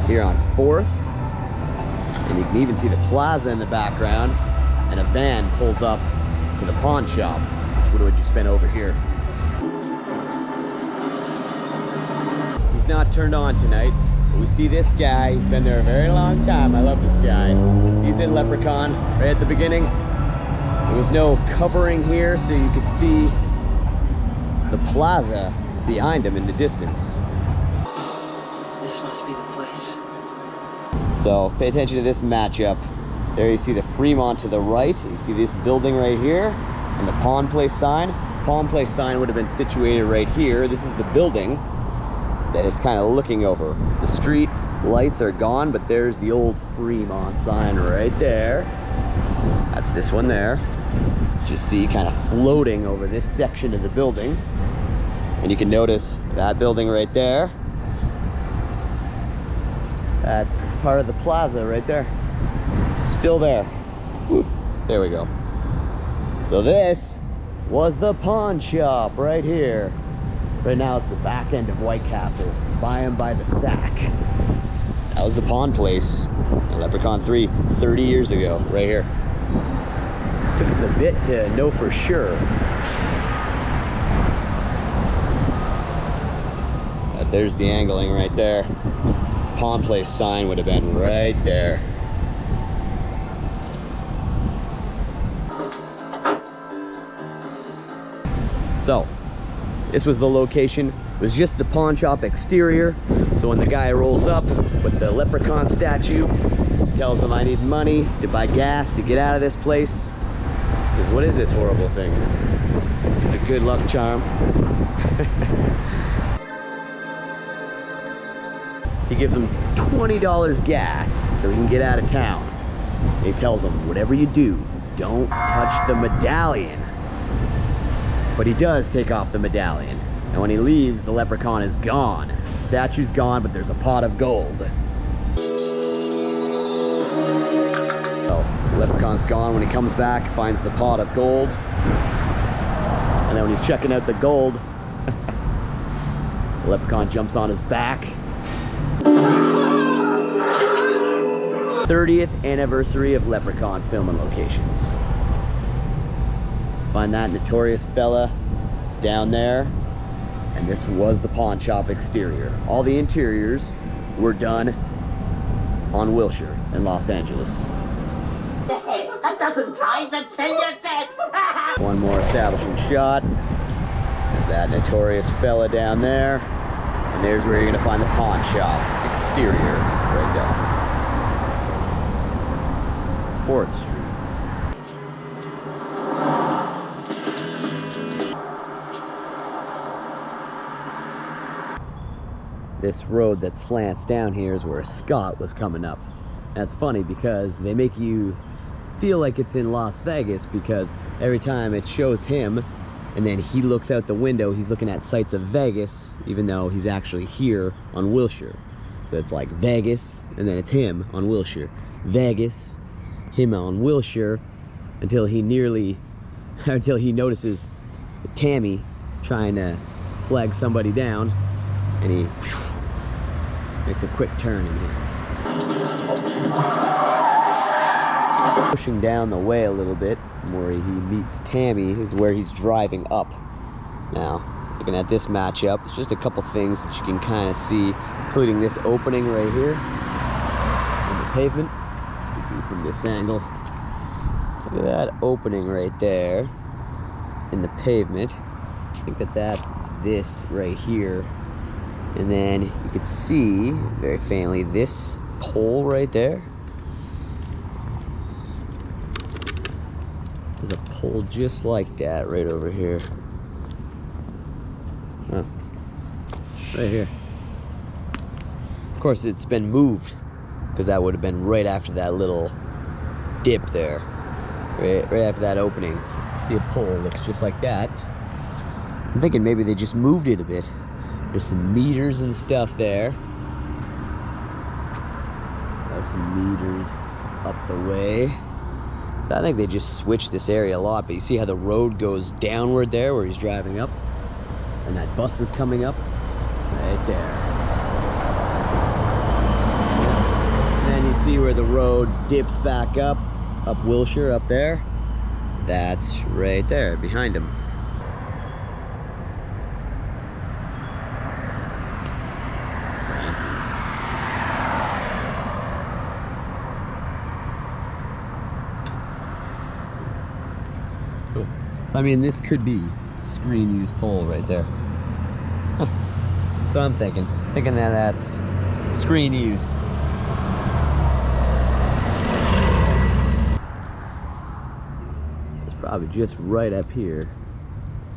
here on 4th. And you can even see the plaza in the background. And a van pulls up to the pawn shop, which would have just been over here. He's not turned on tonight, but we see this guy. He's been there a very long time. I love this guy. He's in Leprechaun right at the beginning. There was no covering here, so you could see the plaza behind him in the distance. This must be the place. So pay attention to this matchup. There you see the Fremont to the right. You see this building right here and the Pawn Place sign. Pawn Place sign would have been situated right here. This is the building that it's kind of looking over. The street lights are gone, but there's the old Fremont sign right there. That's this one there. Just see kind of floating over this section of the building. And you can notice that building right there. That's part of the plaza right there. Still there. Whoop. There we go. So this was the pawn shop right here. Right now it's the back end of White Castle. Buy 'em by the sack. That was the pawn place in Leprechaun 3 30 years ago, right here. Took us a bit to know for sure. But there's the angling right there. Pawn Place sign would have been right there. So, this was the location. It was just the pawn shop exterior. So when the guy rolls up with the leprechaun statue, tells him I need money to buy gas to get out of this place. He says, what is this horrible thing? It's a good luck charm. He gives him $20 gas so he can get out of town. And he tells him, whatever you do, don't touch the medallion. But he does take off the medallion. And when he leaves, the leprechaun is gone. The statue's gone, but there's a pot of gold. So, the leprechaun's gone. When he comes back, finds the pot of gold. And then when he's checking out the gold, the leprechaun jumps on his back. 30th anniversary of Leprechaun filming locations. Find that notorious fella down there. And this was the pawn shop exterior. All the interiors were done on Wilshire in Los Angeles. That doesn't change until you're dead. One more establishing shot. There's that notorious fella down there. And there's where you're gonna find the pawn shop exterior right there. 4th Street. This road that slants down here is where Scott was coming up. That's funny because they make you feel like it's in Las Vegas because every time it shows him and then he looks out the window, he's looking at sights of Vegas, even though he's actually here on Wilshire. So it's like Vegas, and then it's him on Wilshire. Vegas, him on Wilshire, until he notices Tammy trying to flag somebody down, and he makes a quick turn in here. Pushing down the way a little bit from where he meets Tammy is where he's driving up. Now, looking at this matchup, it's just a couple things that you can kind of see, including this opening right here on the pavement. Let's see from this angle. Look at that opening right there in the pavement. I think that's this right here. And then you can see very faintly this pole right there. There's a pole just like that right over here. Huh. Right here. Of course, it's been moved because that would have been right after that little dip there. Right after that opening. See a pole looks just like that. I'm thinking maybe they just moved it a bit. There's some meters and stuff there. There's some meters up the way. So I think they just switched this area a lot, but you see how the road goes downward there where he's driving up? And that bus is coming up right there. see where the road dips back up Wilshire up there? That's right there, behind him. Cool. So I mean, this could be screen use pole right there. Huh. That's what I'm thinking. Thinking that that's screen used. It's probably just right up here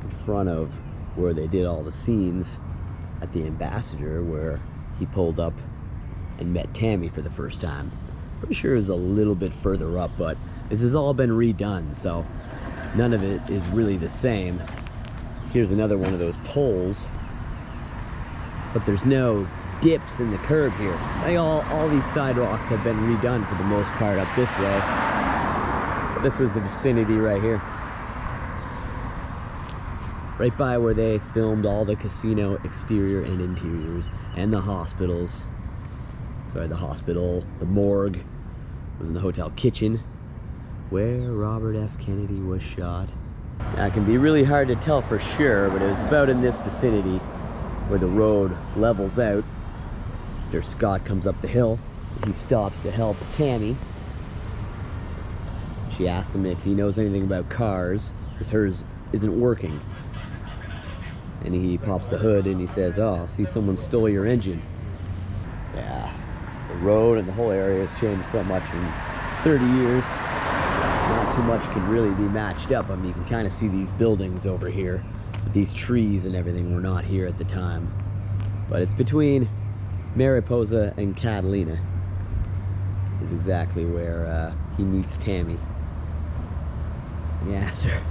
in front of where they did all the scenes at the Ambassador, where he pulled up and met Tammy for the first time. Pretty sure it was a little bit further up, but this has all been redone, so none of it is really the same. Here's another one of those poles, but there's no dips in the curb here. Like all these sidewalks have been redone for the most part up this way. But this was the vicinity right here. Right by where they filmed all the casino exterior and interiors, and the hospitals. Sorry, the hospital, the morgue was in the hotel kitchen, where Robert F. Kennedy was shot. Now, it can be really hard to tell for sure, but it was about in this vicinity where the road levels out. After Scott comes up the hill, he stops to help Tammy. She asks him if he knows anything about cars, because hers isn't working. And he pops the hood and he says, "Oh, I see someone stole your engine." Yeah, the road and the whole area has changed so much in 30 years. Not too much can really be matched up. I mean, you can kind of see these buildings over here. These trees and everything were not here at the time. But it's between Mariposa and Catalina is exactly where he meets Tammy. And he asks her,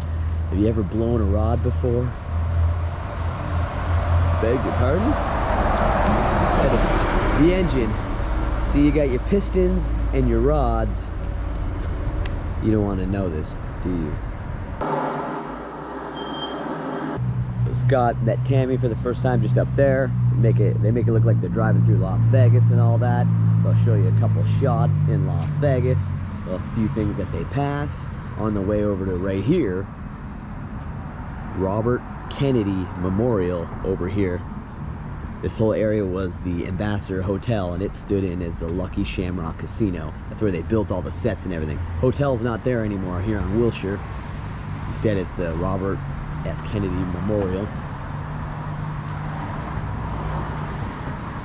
"Have you ever blown a rod before?" Beg your pardon? The engine. See, you got your pistons and your rods. You don't want to know this, do you? So Scott met Tammy for the first time just up there. They make it look like they're driving through Las Vegas and all that. So I'll show you a couple shots in Las Vegas. A few things that they pass on the way over to right here. Robert Kennedy Memorial over here. This whole area was the Ambassador Hotel, and it stood in as the Lucky Shamrock Casino. That's where they built all the sets and everything. Hotel's not there anymore here on Wilshire. Instead, it's the Robert F. Kennedy Memorial.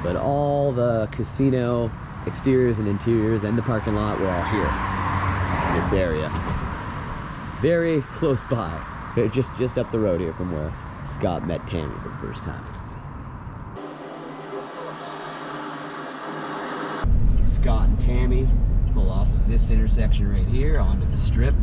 But all the casino exteriors and interiors and the parking lot were all here in this area. Very close by. Just up the road here from where Scott met Tammy for the first time. See Scott and Tammy pull off of this intersection right here onto the strip.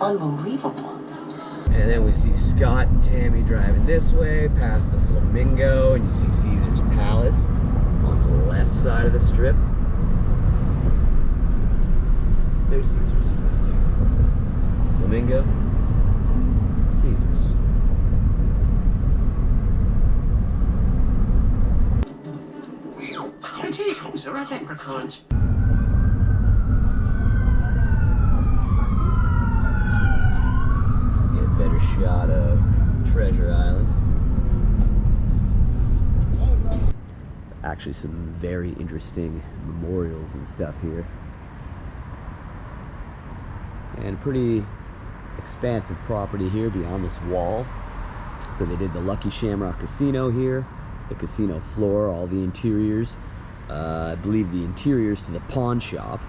Unbelievable. And then we see Scott and Tammy driving this way past the Flamingo, and you see Caesar's Palace on the left side of the strip. There's Caesar's right there. Flamingo, Caesar's. Potatoes are leprechauns. Better shot of Treasure Island. There's actually some very interesting memorials and stuff here. And pretty expansive property here beyond this wall. So they did the Lucky Shamrock Casino here, the casino floor, all the interiors. I believe the interiors to the pawn shop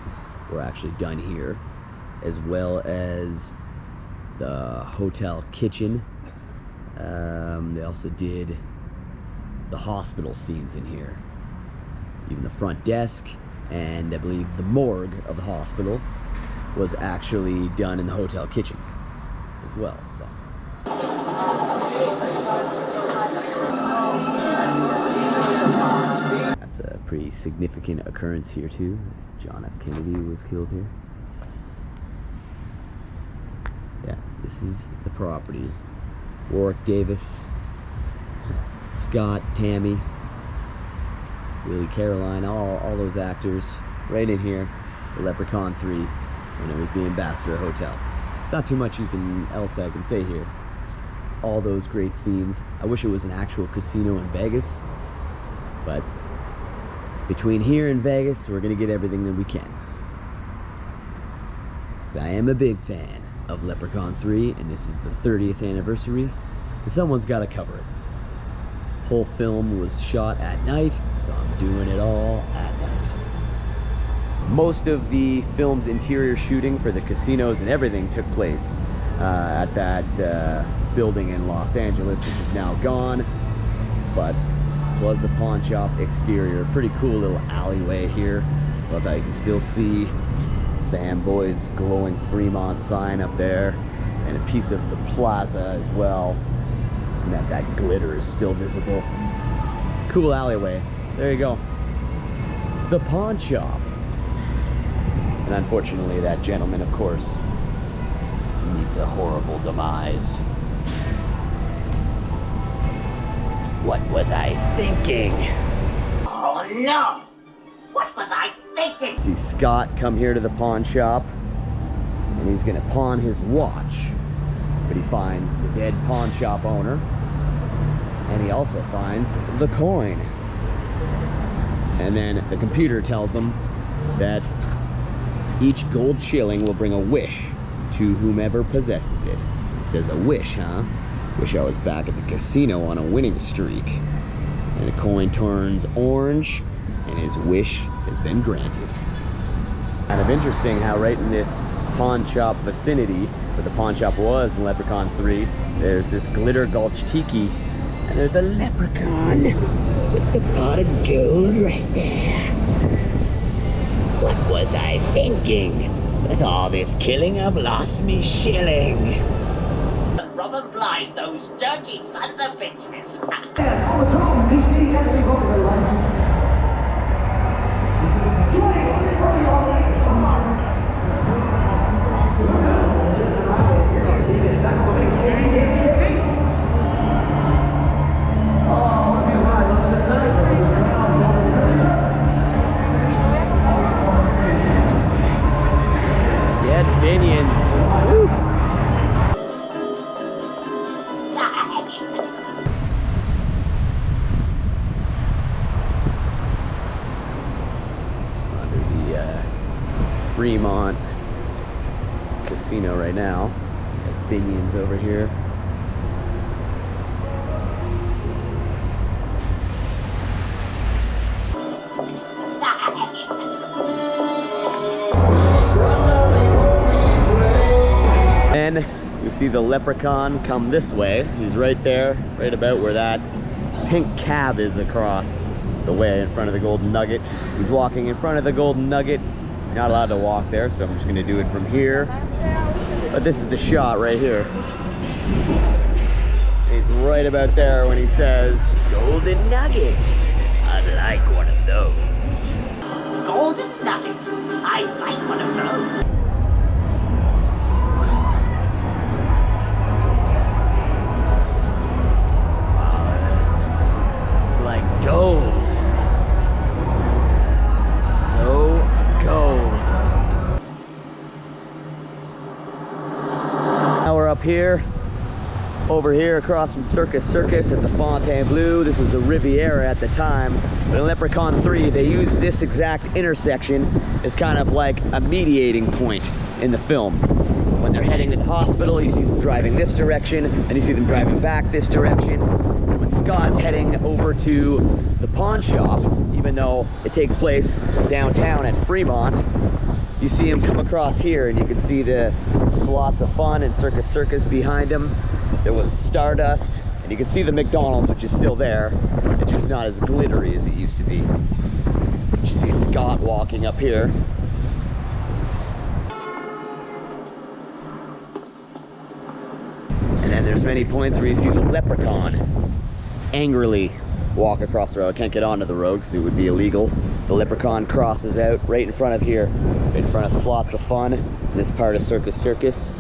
were actually done here, as well as the hotel kitchen. They also did the hospital scenes in here. Even the front desk, and I believe the morgue of the hospital was actually done in the hotel kitchen as well. So It's a pretty significant occurrence here too. John F. Kennedy was killed here. Yeah, this is the property. Warwick Davis, Scott, Tammy, Willie Caroline, all those actors right in here. The Leprechaun 3, when it was the Ambassador Hotel. It's not too much else I can say here. Just all those great scenes. I wish it was an actual casino in Vegas, but between here and Vegas, we're gonna get everything that we can. So I am a big fan of Leprechaun 3, and this is the 30th anniversary, and someone's gotta cover it. Whole film was shot at night, so I'm doing it all at night. Most of the film's interior shooting for the casinos and everything took place at that building in Los Angeles, which is now gone. But this was the pawn shop exterior. Pretty cool little alleyway here. Love how you can still see Sam Boyd's glowing Fremont sign up there, and a piece of the plaza as well. And that glitter is still visible. Cool alleyway. So there you go. The pawn shop. And unfortunately, that gentleman, of course, meets a horrible demise. What was I thinking? Oh no! What was I thinking? See Scott come here to the pawn shop, and he's gonna pawn his watch. But he finds the dead pawn shop owner, and he also finds the coin. And then the computer tells him that each gold shilling will bring a wish to whomever possesses it. It says a wish, huh? Wish I was back at the casino on a winning streak. And the coin turns orange, and his wish has been granted. Kind of interesting how right in this pawn shop vicinity, where the pawn shop was in Leprechaun 3, there's this Glitter Gulch Tiki, and there's a leprechaun with the pot of gold right there. What was I thinking? With all this killing, I've lost me shilling. Rob and blind those dirty sons of bitches. Fremont Casino right now. Got Binions over here. And you see the leprechaun come this way. He's right there, right about where that pink cab is across the way in front of the Golden Nugget. He's walking in front of the Golden Nugget. Not allowed to walk there, so I'm just gonna do it from here. But this is the shot right here. He's right about there when he says, Golden Nugget. I'd like one of those. Golden Nugget. I'd like one of those. Wow, it's like gold. Now we're up here, over here across from Circus at the Fontainebleau. This was the Riviera at the time. But in Leprechaun 3, they used this exact intersection as kind of like a mediating point in the film. When they're heading to the hospital, you see them driving this direction, and you see them driving back this direction. And when Scott's heading over to the pawn shop, even though it takes place downtown at Fremont, you see him come across here, and you can see the Slots of Fun and Circus behind him. There was Stardust, and you can see the McDonald's, which is still there. It's just not as glittery as it used to be. You see Scott walking up here. And then there's many points where you see the leprechaun angrily walk across the road. I can't get onto the road because it would be illegal. The Leprechaun crosses out right in front of here, right in front of Slots of Fun, in this part of Circus Circus.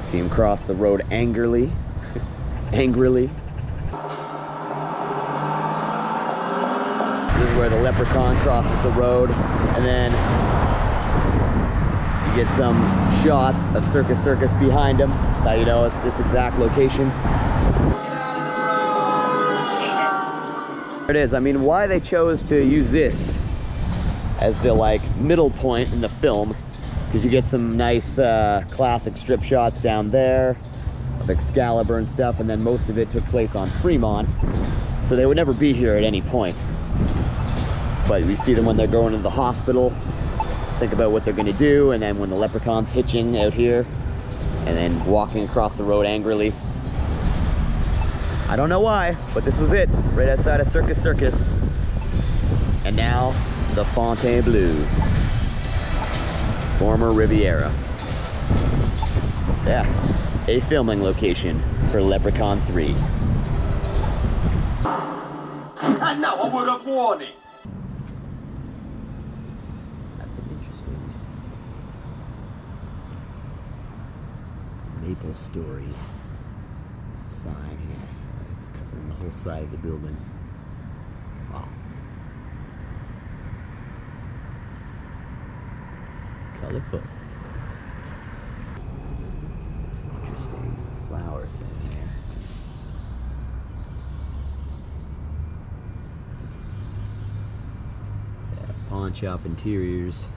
See him cross the road angrily. Angrily. This is where the Leprechaun crosses the road, and then you get some shots of Circus Circus behind him. That's how you know it's this exact location. There it is. I mean, why they chose to use this as the like middle point in the film, because you get some nice classic strip shots down there of Excalibur and stuff, and then most of it took place on Fremont, so they would never be here at any point. But we see them when they're going to the hospital, think about what they're going to do, and then when the Leprechaun's hitching out here, and then walking across the road angrily. I don't know why, but this was it, right outside of Circus Circus. And now, the Fontainebleau, former Riviera. Yeah, a filming location for Leprechaun 3. And now a word of warning. That's an interesting maple story. There's a sign here. It's covering the whole side of the building. Wow. Colorful. It's an interesting flower thing here. Yeah, pawn shop interiors.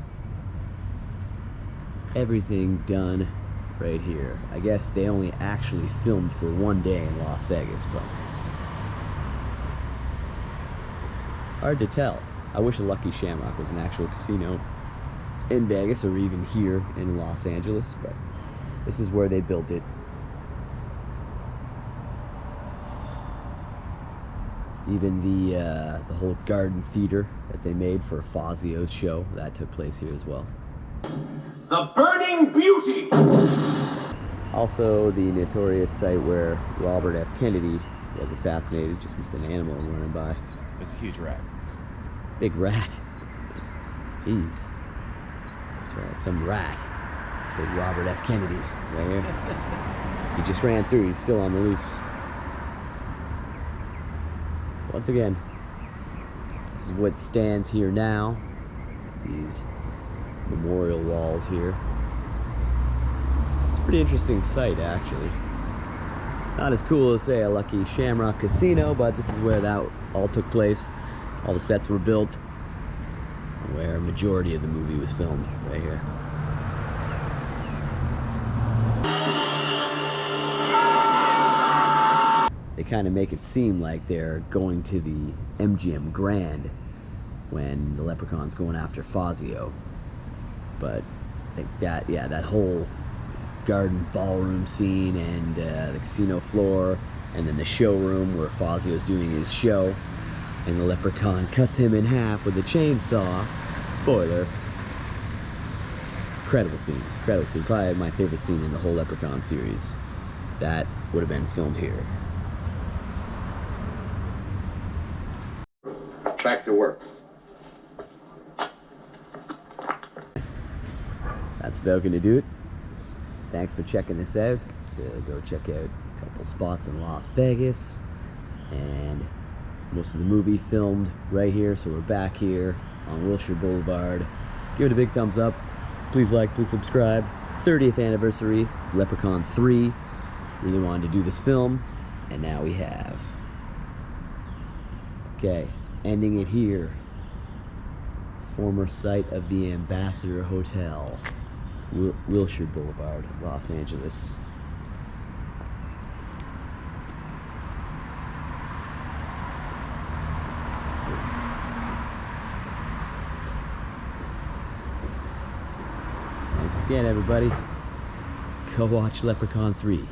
Everything done right here. I guess they only actually filmed for one day in Las Vegas, but hard to tell. I wish a Lucky Shamrock was an actual casino in Vegas or even here in Los Angeles, but this is where they built it. Even the whole garden theater that they made for Fazio's show, that took place here as well. The Burning Beauty! Also, the notorious site where Robert F. Kennedy was assassinated. Just missed an animal running by. It's a huge rat. Big rat. Jeez. That's right, some rat. So Robert F. Kennedy, right here. He just ran through. He's still on the loose. Once again, this is what stands here now. These memorial walls here. It's a pretty interesting site, actually. Not as cool as, say, a Lucky Shamrock Casino, but this is where that all took place. All the sets were built, where a majority of the movie was filmed, right here. They kind of make it seem like they're going to the MGM Grand when the Leprechaun's going after Fazio. But I think that, yeah, that whole garden ballroom scene and the casino floor, and then the showroom where Fazio's doing his show, and the Leprechaun cuts him in half with a chainsaw. Spoiler. Incredible scene. Incredible scene. Probably my favorite scene in the whole Leprechaun series. That would have been filmed here. Back to work. That's about gonna do it. Thanks for checking this out. So go check out a couple spots in Las Vegas, and most of the movie filmed right here. So we're back here on Wilshire Boulevard. Give it a big thumbs up. Please like, please subscribe. 30th anniversary, Leprechaun 3. Really wanted to do this film, and now we have. Okay, ending it here. Former site of the Ambassador Hotel, Wilshire Boulevard, Los Angeles. Thanks again, everybody. Go watch Leprechaun 3.